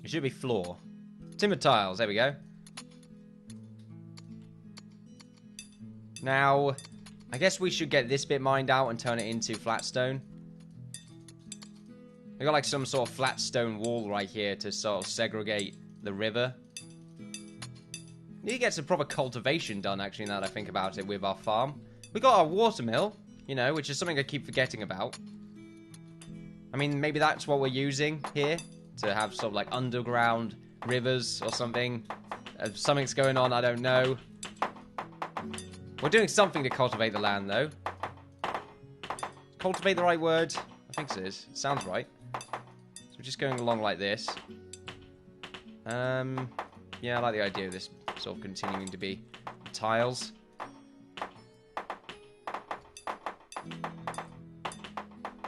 It should be floor. Timber tiles, there we go. Now, I guess we should get this bit mined out and turn it into flat stone. We got like some sort of flat stone wall right here to sort of segregate the river. Need to get some proper cultivation done, actually, now that I think about it, with our farm. We got our watermill, you know, which is something I keep forgetting about. I mean, maybe that's what we're using here, to have sort of like underground rivers or something. Something's going on, I don't know. We're doing something to cultivate the land, though. Cultivate the right word? I think it is. It sounds right. So we're just going along like this. Yeah, I like the idea of this sort of continuing to be tiles.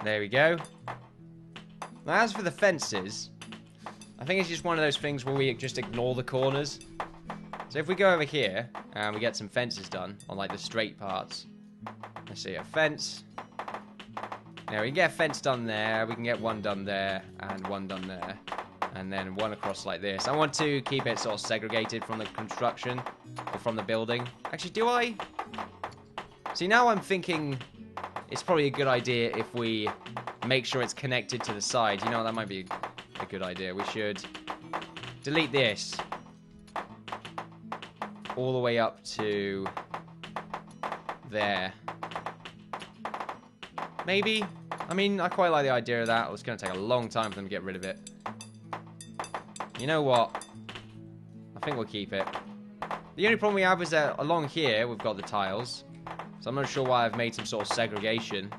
There we go. Now, as for the fences, I think it's just one of those things where we just ignore the corners. So if we go over here and we get some fences done on like the straight parts. Let's see, a fence. Now we can get a fence done there, we can get one done there, and one done there. And then one across like this. I want to keep it sort of segregated from the construction, or from the building. Actually, do I? See, now I'm thinking it's probably a good idea if we make sure it's connected to the side. You know, that might be a good idea. We should delete this all the way up to there. Maybe? I mean, I quite like the idea of that. It's going to take a long time for them to get rid of it. You know what? I think we'll keep it. The only problem we have is that along here, we've got the tiles. So I'm not sure why I've made some sort of segregation.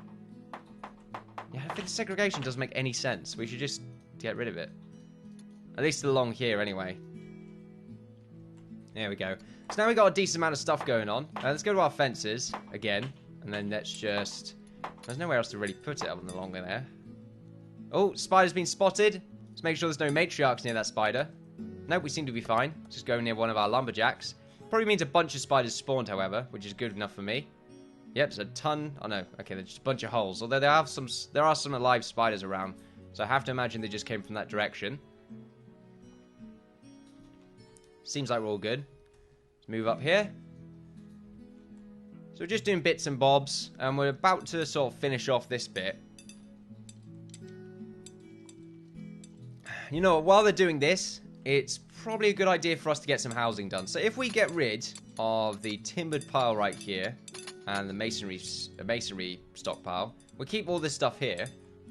Yeah, I think the segregation doesn't make any sense. We should just get rid of it. At least along here, anyway. There we go. So now we've got a decent amount of stuff going on. Let's go to our fences again. And then let's just... There's nowhere else to really put it other than along there. Oh, spider's been spotted. Let's make sure there's no matriarchs near that spider. Nope, we seem to be fine. Let's just go near one of our lumberjacks. Probably means a bunch of spiders spawned, however, which is good enough for me. Yep, there's a ton. Oh no, okay, there's just a bunch of holes. Although there are some alive spiders around, so I have to imagine they just came from that direction. Seems like we're all good. Let's move up here. So we're just doing bits and bobs, and we're about to sort of finish off this bit. You know, while they're doing this, it's probably a good idea for us to get some housing done. So if we get rid of the timbered pile right here, and the masonry stockpile, we'll keep all this stuff here,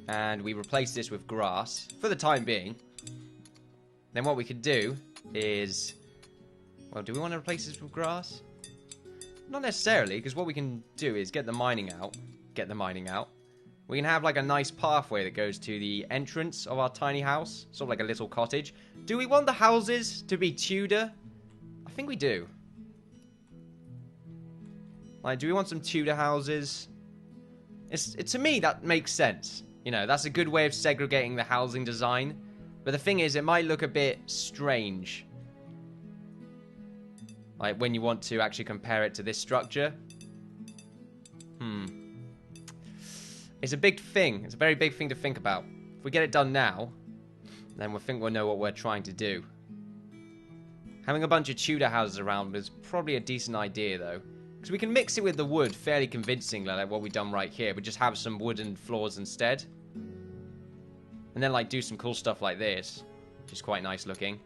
and we replace this with grass, for the time being. Then what we could do is... Well, do we want to replace this with grass? Not necessarily, because what we can do is get the mining out. We can have like a nice pathway that goes to the entrance of our tiny house. Sort of like a little cottage. Do we want the houses to be Tudor? I think we do. Like, do we want some Tudor houses? To me, that makes sense. You know, that's a good way of segregating the housing design. But the thing is, it might look a bit strange. Like, when you want to actually compare it to this structure. It's a big thing. It's a very big thing to think about. If we get it done now, then we'll know what we're trying to do. Having a bunch of Tudor houses around is probably a decent idea, though. Because we can mix it with the wood fairly convincingly, like what we've done right here. We just have some wooden floors instead. And then, like, do some cool stuff like this. Which is quite nice looking.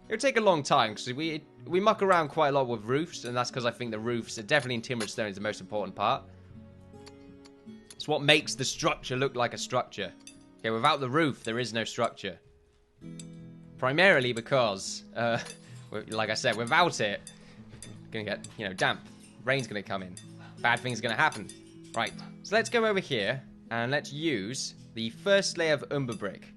It would take a long time, because we muck around quite a lot with roofs. And that's because I think the roofs, definitely in timbered stone, is the most important part. It's what makes the structure look like a structure. Okay, without the roof, there is no structure. Primarily because, like I said, without it, it's going to get, you know, damp. Rain's going to come in. Bad things are going to happen. Right, so let's go over here, and let's use the first layer of umber brick.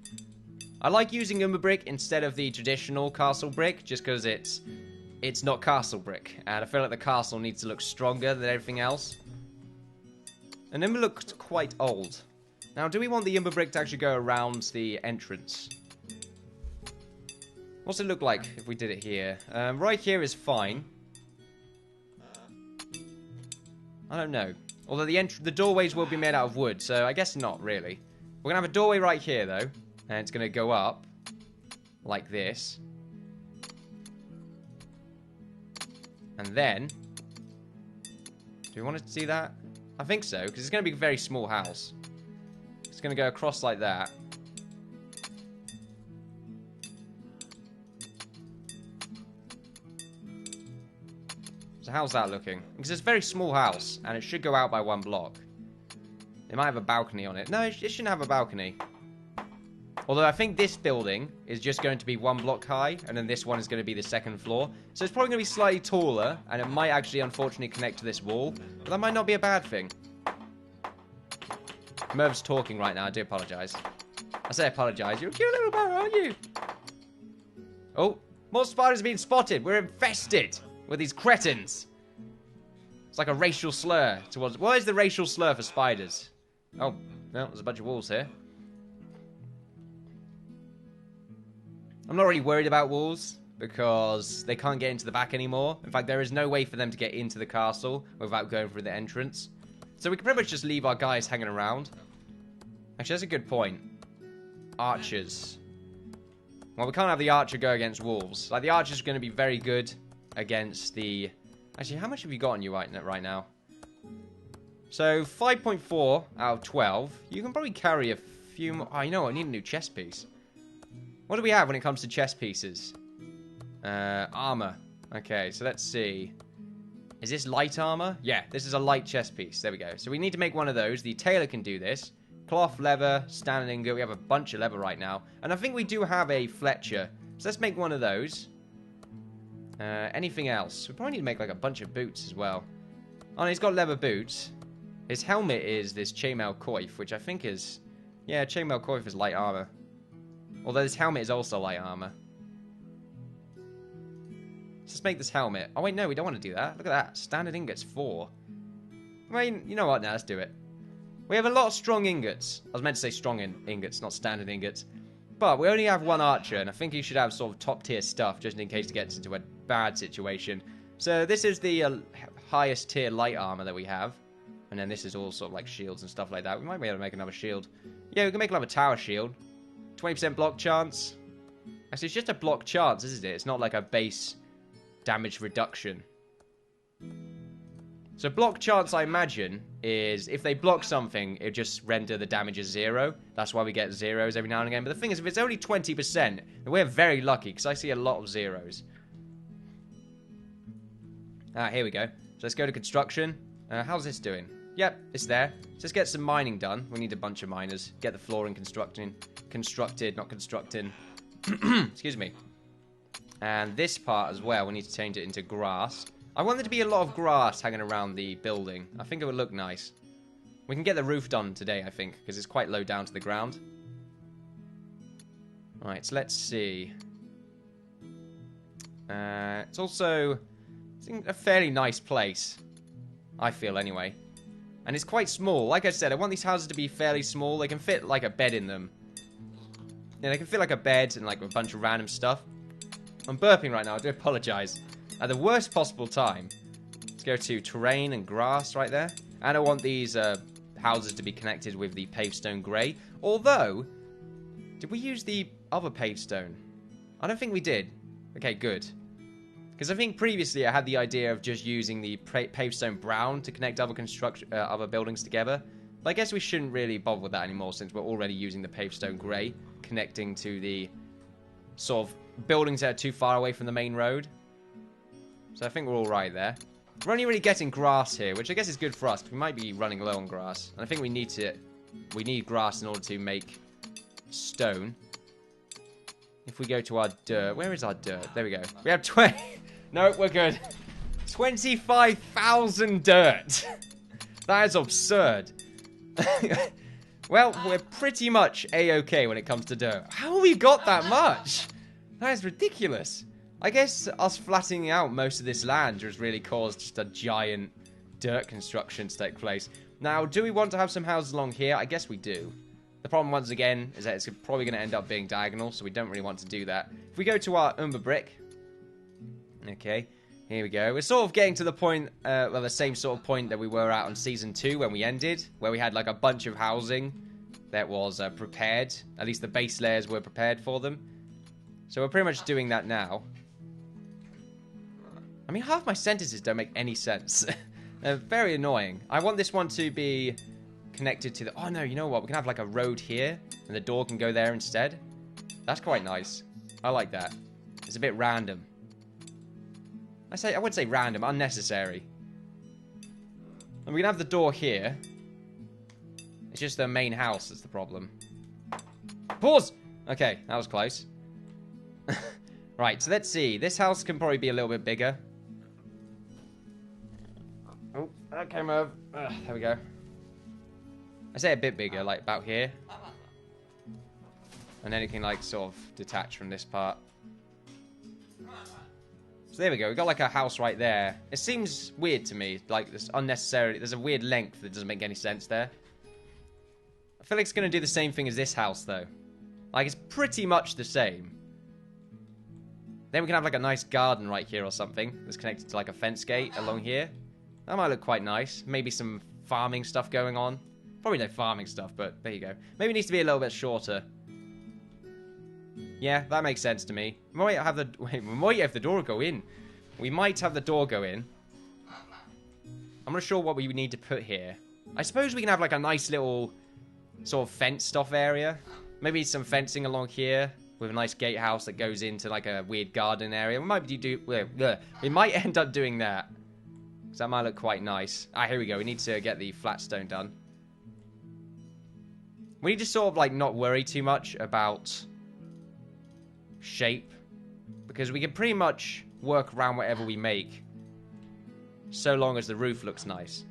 I like using umber brick instead of the traditional castle brick, just because it's not castle brick. And I feel like the castle needs to look stronger than everything else. And umber looks quite old. Now, do we want the umber brick to actually go around the entrance? What's it look like if we did it here? Right here is fine. I don't know. Although the doorways will be made out of wood, so I guess not really. We're going to have a doorway right here, though. And it's going to go up like this. And then, do we want to do that? I think so, because it's going to be a very small house. It's going to go across like that. So how's that looking? Because it's a very small house, and it should go out by 1 block. It might have a balcony on it. No, it shouldn't have a balcony. Although I think this building is just going to be 1 block high, and then this one is going to be the 2nd floor. So it's probably going to be slightly taller, and it might actually, unfortunately, connect to this wall. But that might not be a bad thing. Merv's talking right now. I do apologise. I say apologise. You're a cute little boy, aren't you? Oh, more spiders have been spotted. We're infested with these cretins. It's like a racial slur towards... What is the racial slur for spiders? Oh, well, there's a bunch of wolves here. I'm not really worried about wolves because they can't get into the back anymore. In fact, there is no way for them to get into the castle without going through the entrance. So we can pretty much just leave our guys hanging around. Actually, that's a good point. Archers. Well, we can't have the archer go against wolves. Like, the archer's going to be very good against the... Actually, how much have you got on you right now? So, 5.4 out of 12. You can probably carry a few more... Oh, you know what? I need a new chest piece. What do we have when it comes to chest pieces? Armor. Okay, so let's see. Is this light armor? Yeah, this is a light chest piece. There we go. So we need to make one of those. The tailor can do this. Cloth, leather, standard ingot. We have a bunch of leather right now. And I think we do have a Fletcher. So let's make one of those. Anything else? We probably need to make like a bunch of boots as well. Oh, no, he's got leather boots. His helmet is this chainmail coif, which I think is... Yeah, chainmail coif is light armor. Although this helmet is also light armor. Let's make this helmet. Oh, wait, no, we don't want to do that. Look at that. Standard ingots, 4. I mean, you know what? Now, let's do it. We have a lot of strong ingots. I was meant to say strong ingots, not standard ingots. But we only have 1 archer, and I think he should have sort of top-tier stuff, just in case he gets into a bad situation. So this is the highest tier light armor that we have. And then this is all sort of like shields and stuff like that. We might be able to make another shield. Yeah, we can make another tower shield. 20% block chance. Actually, it's just a block chance, isn't it? It's not like a base damage reduction. So block chance, I imagine, is if they block something, it just render the damage as 0. That's why we get zeros every now and again. But the thing is, if it's only 20%, then we're very lucky, because I see a lot of zeros. Here we go. So let's go to construction. How's this doing? Yep, it's there. So let's get some mining done. We need a bunch of miners. Get the flooring constructed, not constructing. Excuse me. And this part as well, we need to change it into grass. I want there to be a lot of grass hanging around the building. I think it would look nice. We can get the roof done today, I think, because it's quite low down to the ground. Alright, so let's see. It's also a fairly nice place. I feel, anyway. And it's quite small. Like I said, I want these houses to be fairly small. They can fit, like, a bed in them. Yeah, they can fit, like, a bed and, like, a bunch of random stuff. I'm burping right now. I do apologize. At the worst possible time. Let's go to terrain and grass right there. And I want these houses to be connected with the pavestone grey. Although, did we use the other pavestone? I don't think we did. Okay, good. Because I think previously I had the idea of just using the pavestone brown to connect other buildings together. But I guess we shouldn't really bother with that anymore since we're already using the pavestone grey, connecting to the sort of buildings that are too far away from the main road. So I think we're all right there. We're only really getting grass here, which I guess is good for us. We might be running low on grass. And I think we need grass in order to make stone. If we go to our dirt, where is our dirt? There we go. We have 20. No, we're good. 25,000 dirt. That is absurd. Well, we're pretty much A-okay when it comes to dirt. How have we got that much? That is ridiculous. I guess us flattening out most of this land has really caused just a giant dirt construction to take place. Now, do we want to have some houses along here? I guess we do. The problem, once again, is that it's probably going to end up being diagonal, so we don't really want to do that. If we go to our Umber brick... Okay, here we go. We're sort of getting to the point, well, the same sort of point that we were at on Season 2 when we ended, where we had, like, a bunch of housing that was prepared. At least the base layers were prepared for them. So we're pretty much doing that now. I mean, half my sentences don't make any sense. They're very annoying. I want this one to be connected to the... Oh, no, you know what? We can have, like, a road here, and the door can go there instead. That's quite nice. I like that. It's a bit random. I would say random, unnecessary. And we can have the door here. It's just the main house that's the problem. Pause! Okay, that was close. Right, so let's see. This house can probably be a little bit bigger. Oh, okay, Merv. There we go. I say a bit bigger, like about here. And then it can, like, sort of detach from this part. So there we go. We've got, like, a house right there. It seems weird to me. Like, this unnecessarily... There's a weird length that doesn't make any sense there. I feel like it's going to do the same thing as this house, though. Like, it's pretty much the same. Then we can have, like, a nice garden right here or something. That's connected to, like, a fence gate along here. That might look quite nice. Maybe some farming stuff going on. Probably no farming stuff, but there you go. Maybe it needs to be a little bit shorter. Yeah, that makes sense to me. We might have the... Wait, we might have the door go in. We might have the door go in. I'm not sure what we need to put here. I suppose we can have, like, a nice little sort of fenced off area. Maybe some fencing along here with a nice gatehouse that goes into, like, a weird garden area. We might end up doing that. Because that might look quite nice. Ah, here we go. We need to get the flat stone done. We need to sort of, like, not worry too much about shape, because we can pretty much work around whatever we make, so long as the roof looks nice.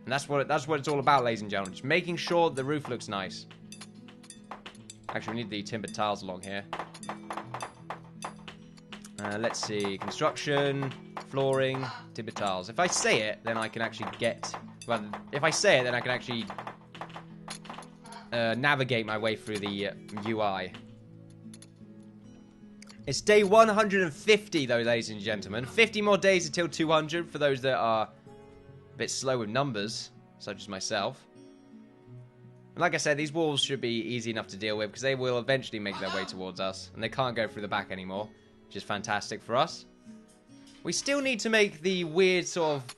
And that's what it's all about, ladies and gentlemen. Just making sure the roof looks nice. Actually, we need the timber tiles along here. Let's see. Construction, flooring, timber tiles. If I say it, then I can actually get... Well, if I say it, then I can actually navigate my way through the UI. It's day 150, though, ladies and gentlemen. 50 more days until 200 for those that are a bit slow with numbers, such as myself. And like I said, these walls should be easy enough to deal with, because they will eventually make their way towards us, and they can't go through the back anymore, which is fantastic for us. We still need to make the weird sort of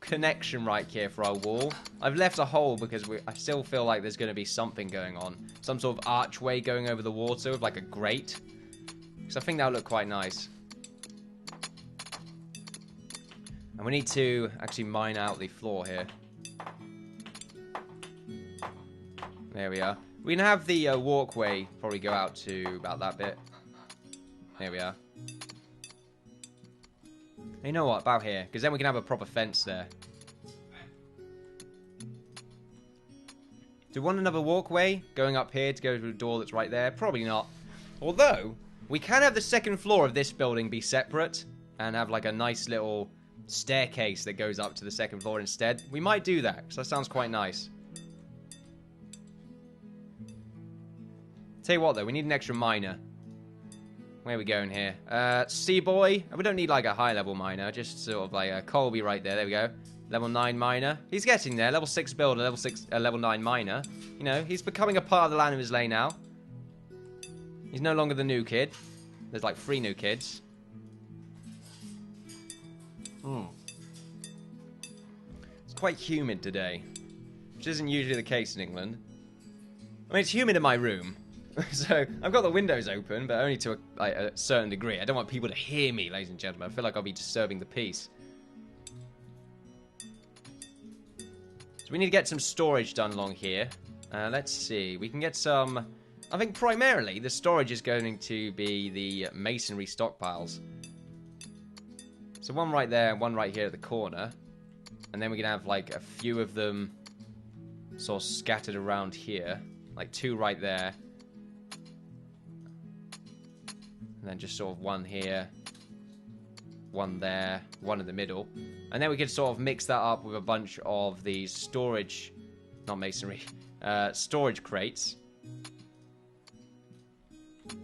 connection right here for our wall. I've left a hole because I still feel like there's going to be something going on. Some sort of archway going over the water with, like, a grate. Because I think that would look quite nice. And we need to actually mine out the floor here. There we are. We can have the walkway probably go out to about that bit. There we are. You know what? About here. Because then we can have a proper fence there. Do we want another walkway going up here to go to a door that's right there? Probably not. Although... we can have the second floor of this building be separate and have, like, a nice little staircase that goes up to the second floor instead. We might do that, because that sounds quite nice. Tell you what, though, we need an extra miner. Where are we going here? Seaboy. We don't need, like, a high-level miner, just sort of like a Colby right there. There we go. Level 9 miner. He's getting there. Level 6 builder, level 9 miner. You know, he's becoming a part of the land of Islay now. He's no longer the new kid. There's like 3 new kids. It's quite humid today, which isn't usually the case in England. I mean, it's humid in my room. So, I've got the windows open, but only to a certain degree. I don't want people to hear me, ladies and gentlemen. I feel like I'll be disturbing the peace. So we need to get some storage done along here. Let's see. We can get some... I think primarily the storage is going to be the masonry stockpiles. So one right there and one right here at the corner. And then we can have like a few of them sort of scattered around here. Like 2 right there. And then just sort of 1 here. 1 there. 1 in the middle. And then we can sort of mix that up with a bunch of these storage... not masonry. Storage crates. We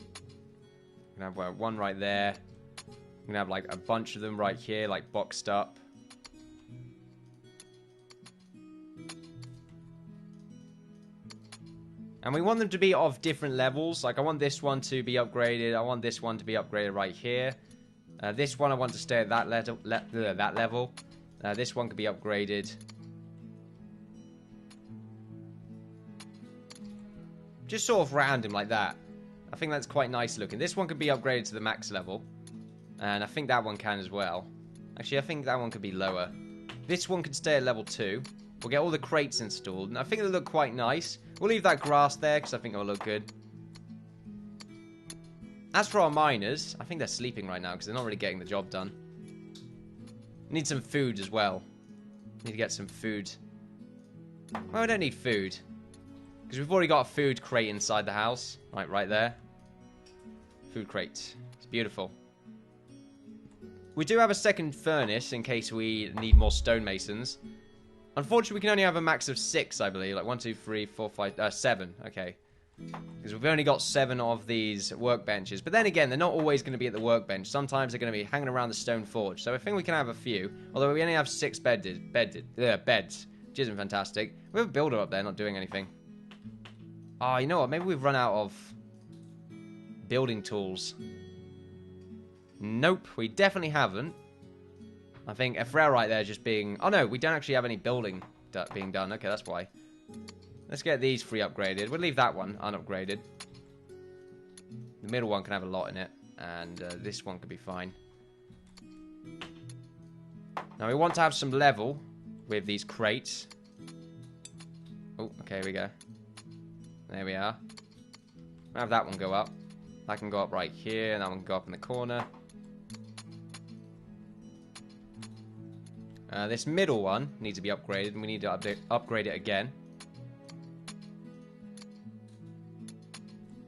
can have 1 right there. We can have like a bunch of them right here, like boxed up. And we want them to be of different levels. Like, I want this one to be upgraded. I want this one to be upgraded right here. This one I want to stay at that level. This one could be upgraded. Just sort of random like that. I think that's quite nice looking. This one could be upgraded to the max level. And I think that one can as well. Actually, I think that one could be lower. This one could stay at level 2. We'll get all the crates installed. And I think they'll look quite nice. We'll leave that grass there because I think it'll look good. As for our miners, I think they're sleeping right now because they're not really getting the job done. Need some food as well. Need to get some food. Well, we don't need food. Because we've already got a food crate inside the house. Right there. Food crate. It's beautiful. We do have a second furnace in case we need more stonemasons. Unfortunately, we can only have a max of 6, I believe. Like 1, 2, 3, 4, 5, 7. Okay. Because we've only got 7 of these workbenches. But then again, they're not always going to be at the workbench. Sometimes they're going to be hanging around the stone forge. So I think we can have a few. Although we only have 6 beds, which isn't fantastic. We have a builder up there not doing anything. Oh, you know what? Maybe we've run out of building tools. Nope, we definitely haven't. I think Ephraim right there just being... Oh no, we don't actually have any building being done. Okay, that's why. Let's get these 3 upgraded. We'll leave that one unupgraded. The middle one can have a lot in it. And this one could be fine. Now we want to have some level with these crates. Oh, okay, here we go. There we are. We'll have that one go up. That can go up right here, and that one can go up in the corner. This middle one needs to be upgraded, and we need to upgrade it again.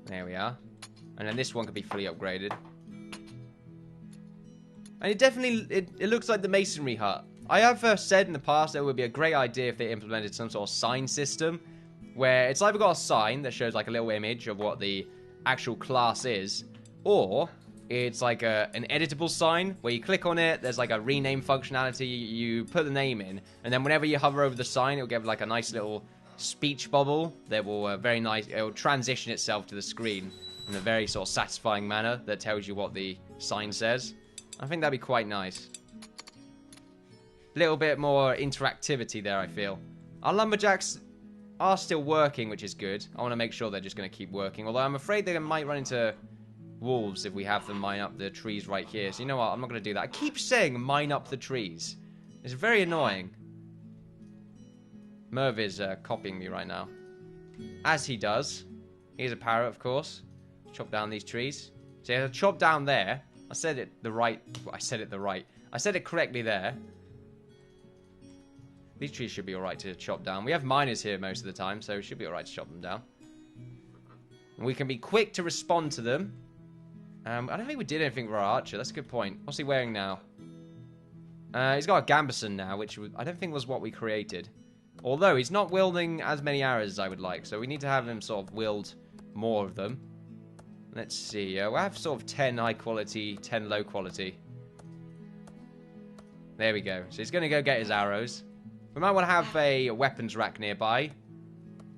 There we are. And then this one could be fully upgraded. And it definitely, it looks like the masonry hut. I have said in the past that it would be a great idea if they implemented some sort of sign system, where it's either got a sign that shows like a little image of what the actual class is, or it's like an editable sign where you click on it, there's like a rename functionality, you put the name in, and then whenever you hover over the sign, it'll give like a nice little speech bubble that will it'll transition itself to the screen in a very sort of satisfying manner that tells you what the sign says. I think that'd be quite nice. A little bit more interactivity there, I feel. Our lumberjacks are still working, which is good. I want to make sure they're just going to keep working. Although I'm afraid they might run into wolves if we have them mine up the trees right here. So you know what? I'm not going to do that. I keep saying mine up the trees. It's very annoying. Merv is copying me right now. As he does. He's a parrot, of course. Chop down these trees. So you have to chop down there. I said it I said it correctly there. These trees should be alright to chop down. We have miners here most of the time, so it should be alright to chop them down. And we can be quick to respond to them. I don't think we did anything for our archer. That's a good point. What's he wearing now? He's got a gambeson now, which I don't think was what we created. Although, he's not wielding as many arrows as I would like, so we need to have him sort of wield more of them. Let's see. We'll have sort of 10 high quality, 10 low quality. There we go. So he's going to go get his arrows. We might want to have a weapons rack nearby,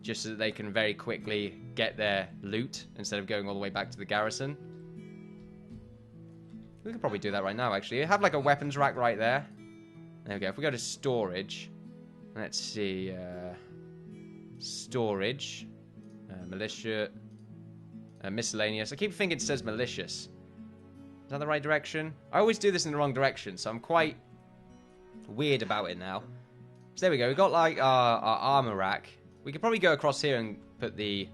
just so that they can very quickly get their loot instead of going all the way back to the garrison. We could probably do that right now, actually. Have like a weapons rack right there. There we go. If we go to storage, let's see. Storage, militia, miscellaneous. I keep thinking it says malicious. Is that the right direction? I always do this in the wrong direction, so I'm quite weird about it now. So there we go. We've got like our armor rack. We could probably go across here and put the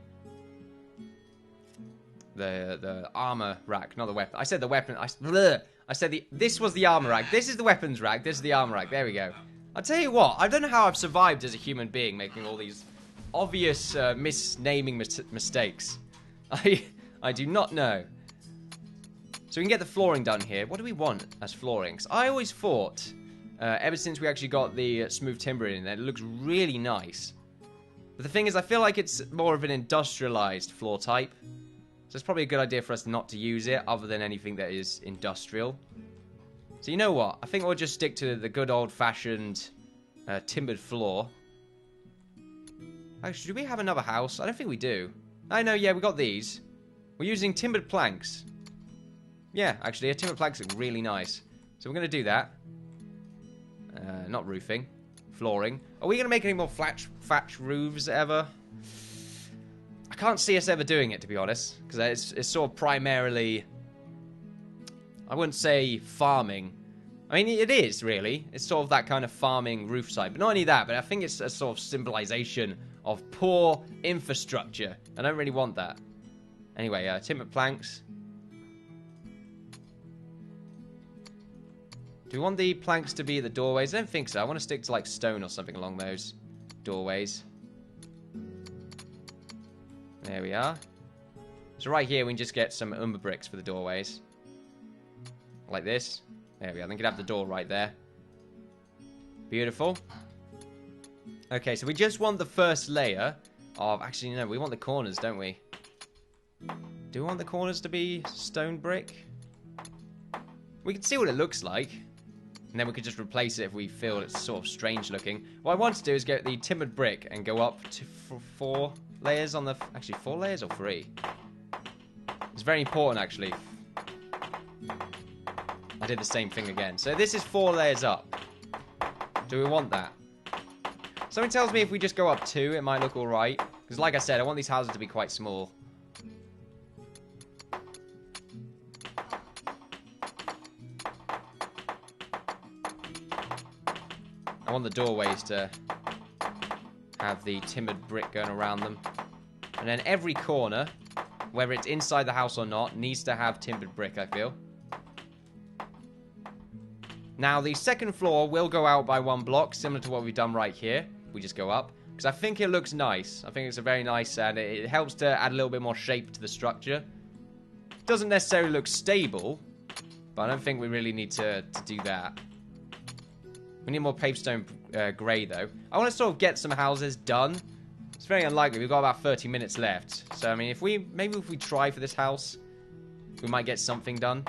armor rack, not the weapon. I said the weapon. I said this was the armor rack. This is the weapons rack. This is the armor rack. There we go. I'll tell you what. I don't know how I've survived as a human being making all these obvious misnaming mistakes. I do not know. So we can get the flooring done here. What do we want as flooring? 'Cause I always thought, ever since we actually got the smooth timber in there, it looks really nice. But the thing is, I feel like it's more of an industrialized floor type. So it's probably a good idea for us not to use it, other than anything that is industrial. So you know what? I think we'll just stick to the good old-fashioned timbered floor. Actually, do we have another house? I don't think we do. I know, yeah, we got these. We're using timbered planks. Yeah, actually, timbered planks look really nice. So we're going to do that. Not roofing. Flooring. Are we going to make any more thatch roofs ever? I can't see us ever doing it, to be honest. Because it's sort of primarily... I wouldn't say farming. I mean, it is, really. It's sort of that kind of farming roof site. But not only that, but I think it's a sort of symbolization of poor infrastructure. I don't really want that. Anyway, timber planks. Do we want the planks to be at the doorways? I don't think so. I want to stick to, like, stone or something along those doorways. There we are. So right here, we can just get some umber bricks for the doorways. Like this. There we are. Then we can have the door right there. Beautiful. Okay, so we just want the first layer of... Actually, no, we want the corners, don't we? Do we want the corners to be stone brick? We can see what it looks like. And then we could just replace it if we feel it's sort of strange looking. What I want to do is get the timbered brick and go up to 4 layers on the... Actually, 4 layers or 3? It's very important, actually. I did the same thing again. So this is 4 layers up. Do we want that? Something tells me if we just go up 2, it might look alright. Because like I said, I want these houses to be quite small. I want the doorways to have the timbered brick going around them. And then every corner, whether it's inside the house or not, needs to have timbered brick, I feel. Now, the second floor will go out by 1 block, similar to what we've done right here. We just go up. Because I think it looks nice. I think it's a very nice, and it helps to add a little bit more shape to the structure. It doesn't necessarily look stable, but I don't think we really need to do that. We need more pavestone grey, though. I want to sort of get some houses done. It's very unlikely. We've got about 30 minutes left. So, I mean, maybe if we try for this house, we might get something done.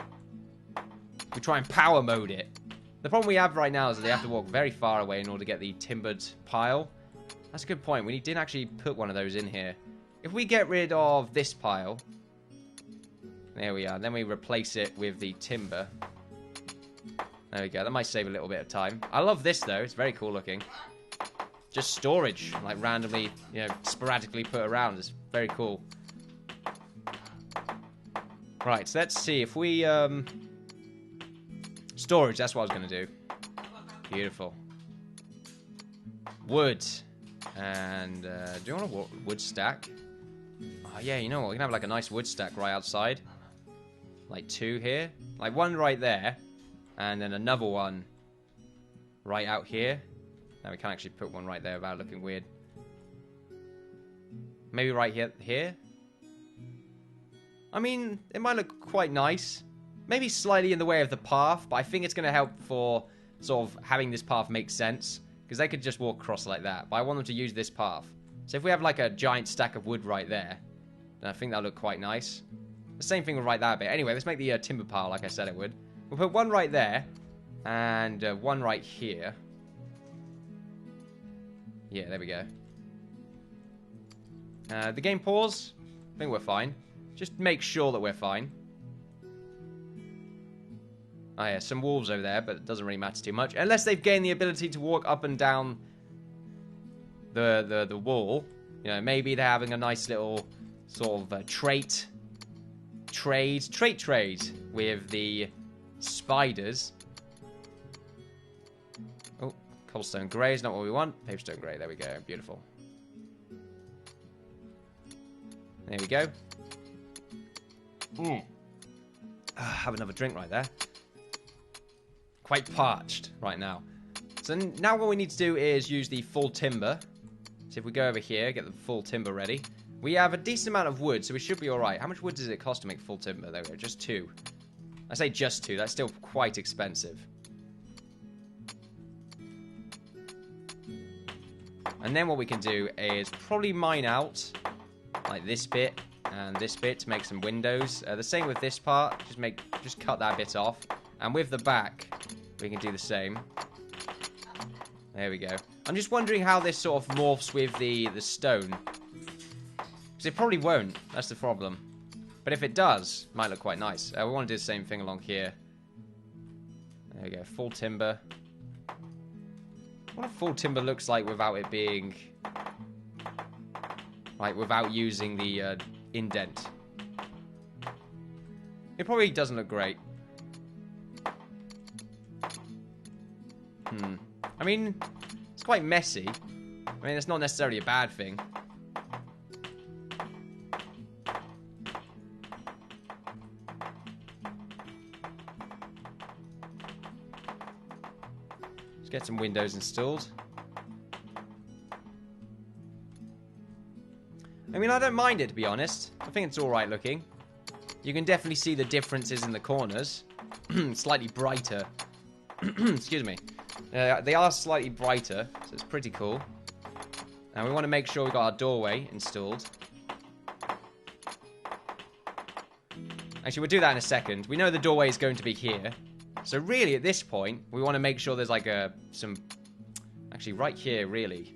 We try and power mode it. The problem we have right now is that they have to walk very far away in order to get the timbered pile. That's a good point. We didn't actually put one of those in here. If we get rid of this pile... There we are. Then we replace it with the timber. There we go. That might save a little bit of time. I love this, though. It's very cool looking. Just storage. Like, randomly, you know, sporadically put around. It's very cool. Right, so let's see. If we, Storage, that's what I was going to do. Beautiful. Wood. And, do you want a wood stack? Oh, yeah, you know what? We can have, like, a nice wood stack right outside. Like, 2 here. Like, 1 right there. And then another one right out here. Now we can't actually put one right there without looking weird. Maybe right here. I mean, it might look quite nice. Maybe slightly in the way of the path, but I think it's going to help for sort of having this path make sense. Because they could just walk across like that. But I want them to use this path. So if we have like a giant stack of wood right there, then I think that'll look quite nice. The same thing with right that bit. Anyway, let's make the timber pile like I said it would. We'll put 1 right there, and 1 right here. Yeah, there we go. The game pause. I think we're fine. Just make sure that we're fine. Oh yeah, some wolves over there, but it doesn't really matter too much. Unless they've gained the ability to walk up and down the wall. You know, maybe they're having a nice little sort of trait with the... spiders. Oh, cobblestone grey is not what we want. Pavestone grey, there we go. Beautiful. There we go. Have another drink right there. Quite parched right now. So now what we need to do is use the full timber. So if we go over here, get the full timber ready. We have a decent amount of wood, so we should be alright. How much wood does it cost to make full timber? There we go, just 2. I say just 2, that's still quite expensive. And then what we can do is probably mine out like this bit and this bit to make some windows. The same with this part, just cut that bit off. And with the back, we can do the same. There we go. I'm just wondering how this sort of morphs with the stone. Because it probably won't. That's the problem. But if it does, it might look quite nice. We want to do the same thing along here. There we go. Full timber. What a full timber looks like without it being... like, without using the indent. It probably doesn't look great. I mean, it's quite messy. I mean, it's not necessarily a bad thing. Let's get some windows installed. I mean, I don't mind it, to be honest. I think it's alright looking. You can definitely see the differences in the corners. Slightly brighter. Excuse me. They are slightly brighter, so it's pretty cool. And we want to make sure we've got our doorway installed. Actually, we'll do that in a second. We know the doorway is going to be here. So really, at this point, we want to make sure there's like some... Actually, right here, really.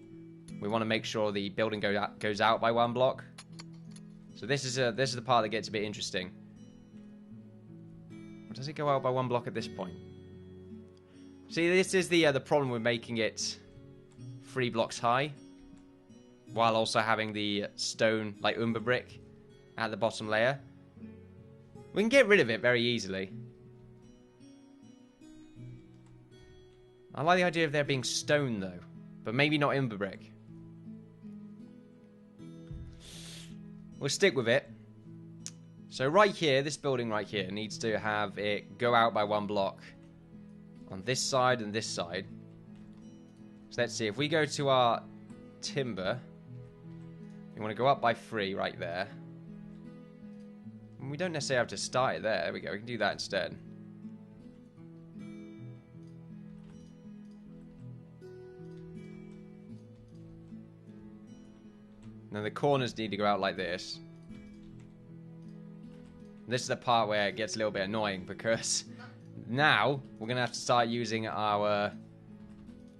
We want to make sure the building goes out by 1 block. So this is the part that gets a bit interesting. Or does it go out by 1 block at this point? See, this is the problem with making it 3 blocks high, while also having the stone, like umber brick, at the bottom layer. We can get rid of it very easily. I like the idea of there being stone, though, but maybe not umber brick. We'll stick with it. So right here, this building right here, needs to have it go out by 1 block. On this side and this side. So let's see, if we go to our timber, we want to go up by 3 right there. And we don't necessarily have to start it there. There we go, we can do that instead. Now the corners need to go out like this. This is the part where it gets a little bit annoying because now we're going to have to start using our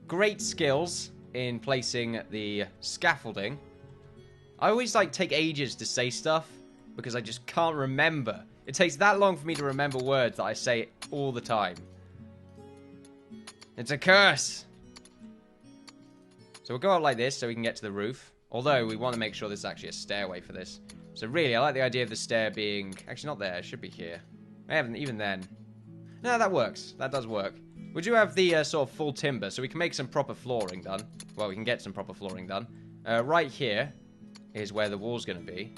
great skills in placing the scaffolding. I always take ages to say stuff because I just can't remember. It takes that long for me to remember words that I say all the time. It's a curse. So we'll go up like this so we can get to the roof. Although, we want to make sure there's actually a stairway for this. So really, I like the idea of the stair being... Actually, not there. It should be here. Even then. No, that works. That does work. We do have the sort of full timber, so we can make some proper flooring done. Well, we can get some proper flooring done. Right here is where the wall's going to be.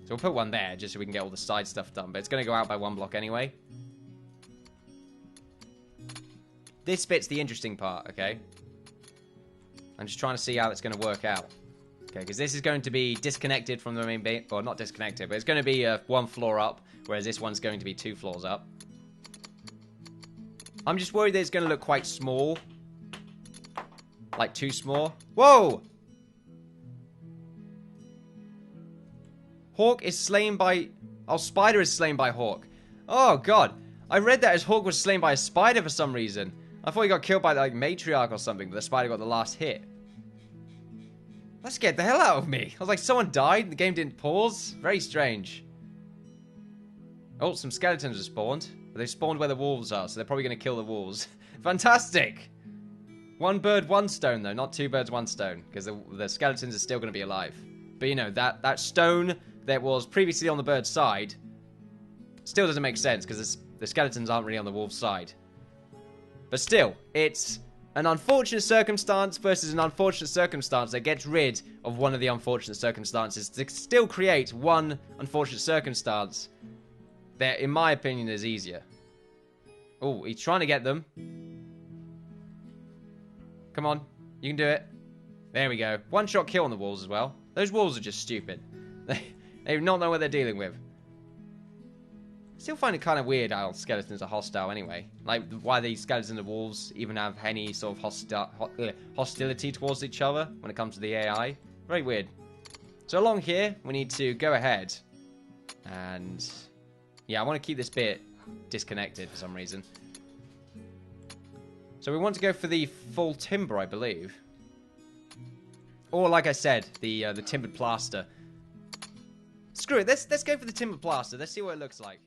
So we'll put one there, just so we can get all the side stuff done. But it's going to go out by 1 block anyway. This bit's the interesting part, okay? I'm just trying to see how it's going to work out. Okay, because this is going to be disconnected from the main base. Or not disconnected, but it's going to be 1 floor up. Whereas this one's going to be 2 floors up. I'm just worried that it's going to look quite small. Like, too small. Whoa! Hawk is slain by... Oh, Spider is slain by Hawk. Oh, God. I read that as Hawk was slain by a spider for some reason. I thought he got killed by, like, Matriarch or something, but the spider got the last hit. That scared the hell out of me. I was like, someone died and the game didn't pause? Very strange. Oh, some skeletons have spawned. But they've spawned where the wolves are, so they're probably going to kill the wolves. Fantastic! 1 bird, 1 stone, though. Not 2 birds, 1 stone. Because the skeletons are still going to be alive. But, you know, that stone that was previously on the bird's side still doesn't make sense, because the skeletons aren't really on the wolf's side. But still, it's an unfortunate circumstance versus an unfortunate circumstance that gets rid of one of the unfortunate circumstances to still create one unfortunate circumstance that, in my opinion, is easier. Oh, he's trying to get them. Come on, you can do it. There we go. 1-shot kill on the wolves as well. Those wolves are just stupid. They do not know what they're dealing with. I still find it kind of weird how skeletons are hostile anyway. Like, why these skeletons and wolves even have any sort of hostility towards each other when it comes to the AI. Very weird. So along here, we need to go ahead and... Yeah, I want to keep this bit disconnected for some reason. So we want to go for the full timber, I believe. Or, like I said, the timbered plaster. Screw it, let's go for the timbered plaster. Let's see what it looks like.